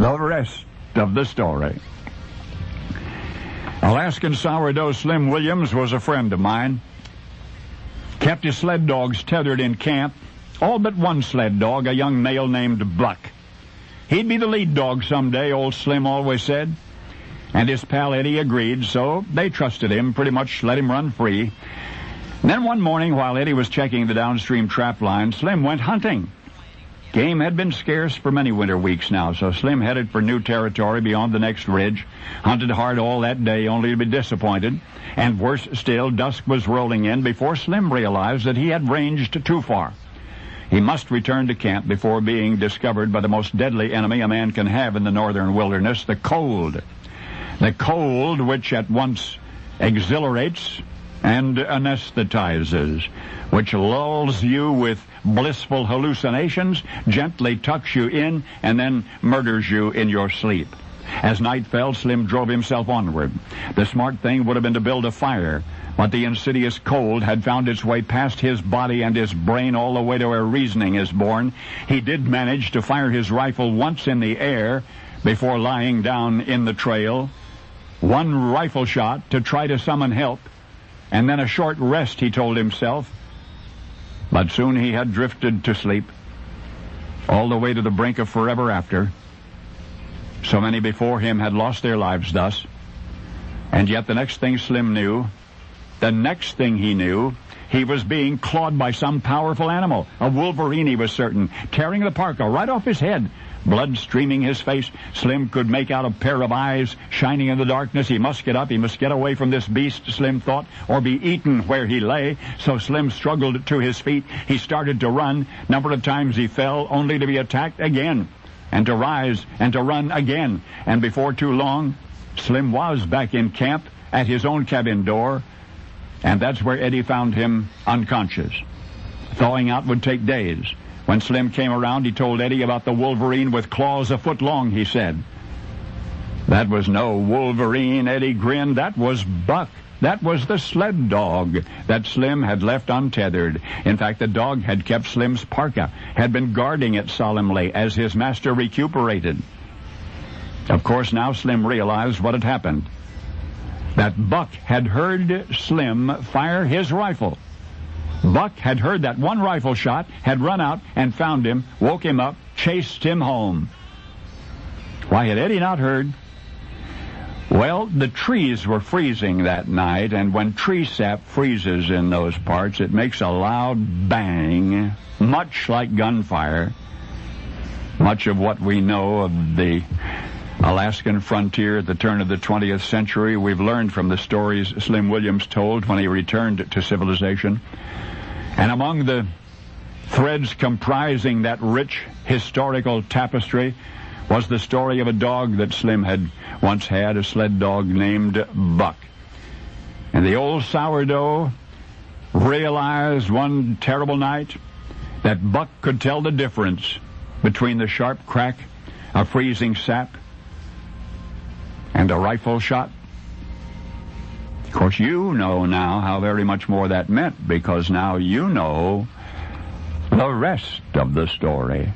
the rest of the story. Alaskan sourdough Slim Williams was a friend of mine. Kept his sled dogs tethered in camp, all but one sled dog, a young male named Buck. He'd be the lead dog someday, old Slim always said. And his pal Eddie agreed, so they trusted him, pretty much let him run free. And then one morning, while Eddie was checking the downstream trap line, Slim went hunting. Game had been scarce for many winter weeks now, so Slim headed for new territory beyond the next ridge, hunted hard all that day only to be disappointed, and worse still, dusk was rolling in before Slim realized that he had ranged too far. He must return to camp before being discovered by the most deadly enemy a man can have in the northern wilderness, the cold. The cold which at once exhilarates and anesthetizes, which lulls you with blissful hallucinations, gently tucks you in, and then murders you in your sleep. As night fell, Slim drove himself onward. The smart thing would have been to build a fire, but the insidious cold had found its way past his body and his brain all the way to where reasoning is born. He did manage to fire his rifle once in the air before lying down in the trail. One rifle shot to try to summon help, and then a short rest, he told himself. But soon he had drifted to sleep, all the way to the brink of forever after. So many before him had lost their lives thus. And yet the next thing Slim knew, he was being clawed by some powerful animal. A wolverine, he was certain, tearing the parka right off his head. Blood streaming his face, Slim could make out a pair of eyes shining in the darkness. He must get up, he must get away from this beast, Slim thought, or be eaten where he lay. So Slim struggled to his feet. He started to run. Number of times he fell, only to be attacked again, and to rise, and to run again. And before too long, Slim was back in camp at his own cabin door, and that's where Eddie found him unconscious. Thawing out would take days. When Slim came around, he told Eddie about the wolverine with claws a foot long, he said. That was no wolverine, Eddie grinned. That was Buck. That was the sled dog that Slim had left untethered. In fact, the dog had kept Slim's parka, had been guarding it solemnly as his master recuperated. Of course, now Slim realized what had happened. That Buck had heard Slim fire his rifle. Buck had heard that one rifle shot, had run out and found him, woke him up, chased him home. Why had Eddie not heard? Well, the trees were freezing that night, and when tree sap freezes in those parts, it makes a loud bang, much like gunfire. Much of what we know of the Alaskan frontier at the turn of the 20th century, we've learned from the stories Slim Williams told when he returned to civilization. And among the threads comprising that rich historical tapestry was the story of a dog that Slim had once had, a sled dog named Buck. And the old sourdough realized one terrible night that Buck could tell the difference between the sharp crack of freezing sap and a rifle shot. Of course, you know now how very much more that meant, because now you know the rest of the story.